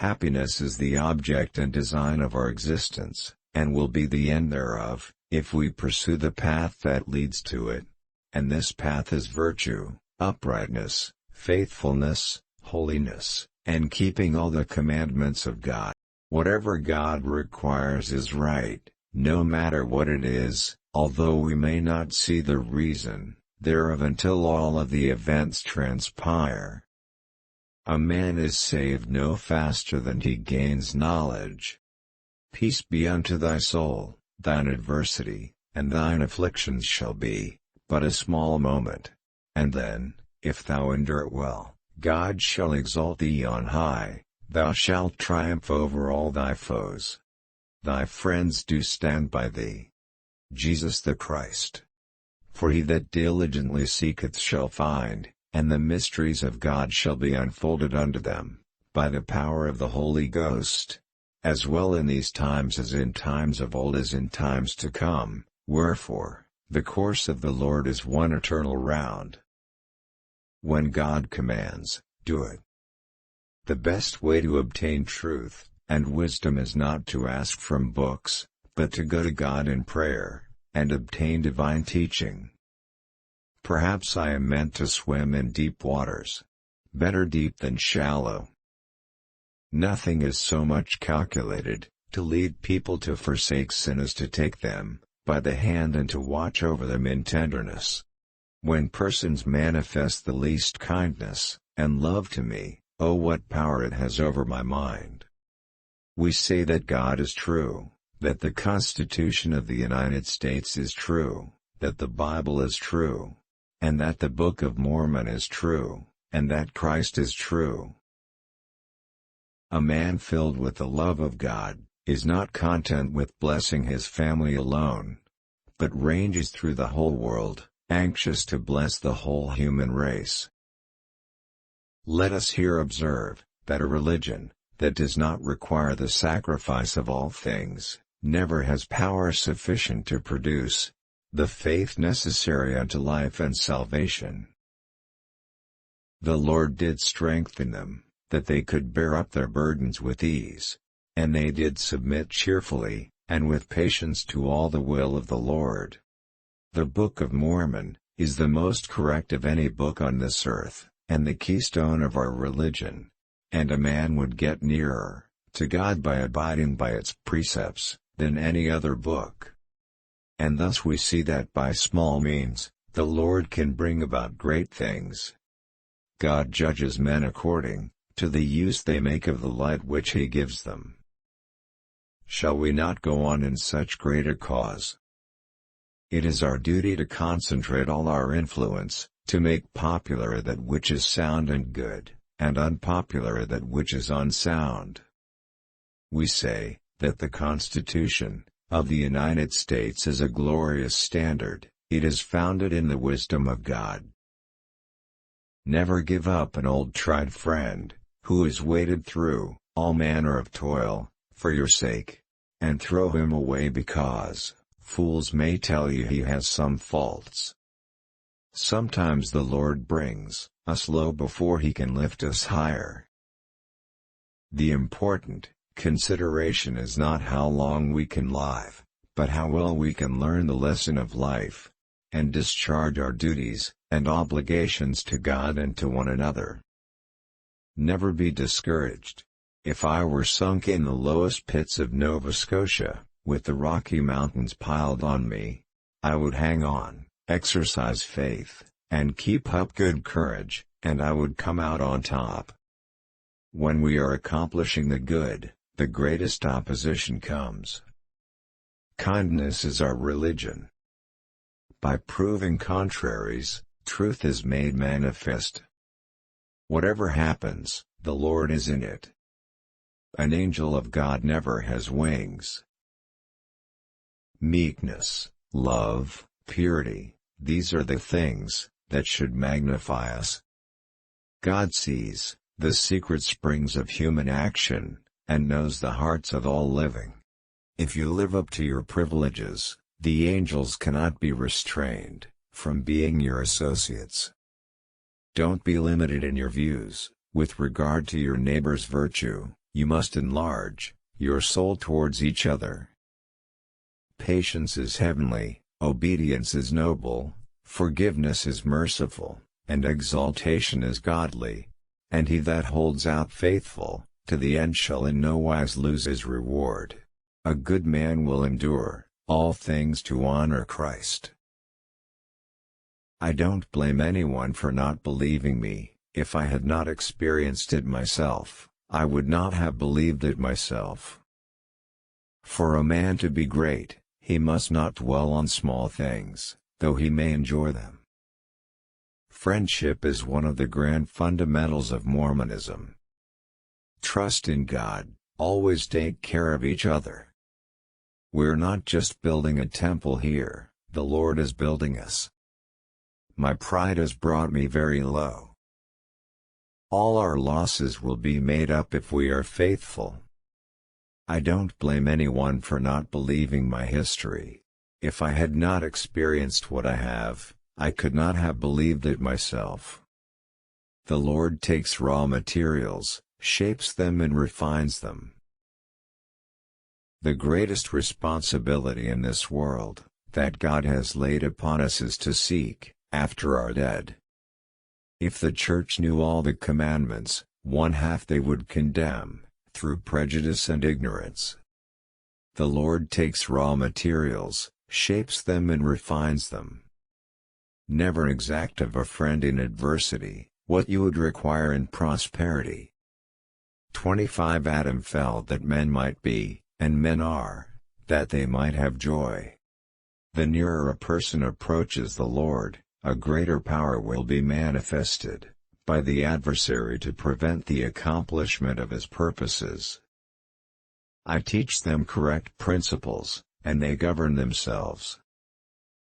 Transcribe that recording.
Happiness is the object and design of our existence, and will be the end thereof, if we pursue the path that leads to it. And this path is virtue, uprightness, faithfulness, holiness, and keeping all the commandments of God. Whatever God requires is right, no matter what it is, although we may not see the reason thereof until all of the events transpire. A man is saved no faster than he gains knowledge. Peace be unto thy soul, thine adversity, and thine afflictions shall be but a small moment. And then, if thou endure it well, God shall exalt thee on high, thou shalt triumph over all thy foes. Thy friends do stand by thee. Jesus the Christ. For he that diligently seeketh shall find, and the mysteries of God shall be unfolded unto them, by the power of the Holy Ghost, as well in these times as in times of old as in times to come. Wherefore, the course of the Lord is one eternal round. When God commands, do it. The best way to obtain truth and wisdom is not to ask from books, but to go to God in prayer, and obtain divine teaching. Perhaps I am meant to swim in deep waters. Better deep than shallow. Nothing is so much calculated to lead people to forsake sin as to take them by the hand and to watch over them in tenderness. When persons manifest the least kindness and love to me, oh, what power it has over my mind! We say that God is true, that the Constitution of the United States is true, that the Bible is true, and that the Book of Mormon is true, and that Christ is true. A man filled with the love of God is not content with blessing his family alone, but ranges through the whole world, anxious to bless the whole human race. Let us here observe that a religion that does not require the sacrifice of all things never has power sufficient to produce the faith necessary unto life and salvation. The Lord did strengthen them, that they could bear up their burdens with ease, and they did submit cheerfully, and with patience to all the will of the Lord. The Book of Mormon is the most correct of any book on this earth, and the keystone of our religion, and a man would get nearer to God by abiding by its precepts than any other book. And thus we see that by small means, the Lord can bring about great things. God judges men according to the use they make of the light which He gives them. Shall we not go on in such great a cause? It is our duty to concentrate all our influence, to make popular that which is sound and good, and unpopular that which is unsound. We say that the Constitution of the United States is a glorious standard. It is founded in the wisdom of God. Never give up an old tried friend, who has waded through all manner of toil for your sake, and throw him away because fools may tell you he has some faults. Sometimes the Lord brings us low before He can lift us higher. The important consideration is not how long we can live, but how well we can learn the lesson of life, and discharge our duties and obligations to God and to one another. Never be discouraged. If I were sunk in the lowest pits of Nova Scotia, with the Rocky Mountains piled on me, I would hang on, exercise faith, and keep up good courage, and I would come out on top. When we are accomplishing the good, the greatest opposition comes. Kindness is our religion. By proving contraries, truth is made manifest. Whatever happens, the Lord is in it. An angel of God never has wings. Meekness, love, purity, these are the things that should magnify us. God sees the secret springs of human action, and knows the hearts of all living. If you live up to your privileges, the angels cannot be restrained from being your associates. Don't be limited in your views with regard to your neighbor's virtue, You must enlarge your soul towards each other. Patience is heavenly, obedience is noble, forgiveness is merciful, and exaltation is godly. And he that holds out faithful to the end shall in no wise lose his reward. A good man will endure all things to honor Christ. I don't blame anyone for not believing me. If I had not experienced it myself, I would not have believed it myself. For a man to be great, he must not dwell on small things, though he may enjoy them. Friendship is one of the grand fundamentals of Mormonism. Trust in God, always take care of each other. We're not just building a temple here, the Lord is building us. My pride has brought me very low. All our losses will be made up if we are faithful. I don't blame anyone for not believing my history. If I had not experienced what I have, I could not have believed it myself. The Lord takes raw materials, shapes them and refines them. The greatest responsibility in this world that God has laid upon us is to seek after our dead. If the church knew all the commandments, one half they would condemn, through prejudice and ignorance. The Lord takes raw materials, shapes them and refines them. Never exact of a friend in adversity what you would require in prosperity. 25 Adam fell that men might be, and men are, that they might have joy. The nearer a person approaches the Lord, a greater power will be manifested by the adversary to prevent the accomplishment of his purposes. I teach them correct principles, and they govern themselves.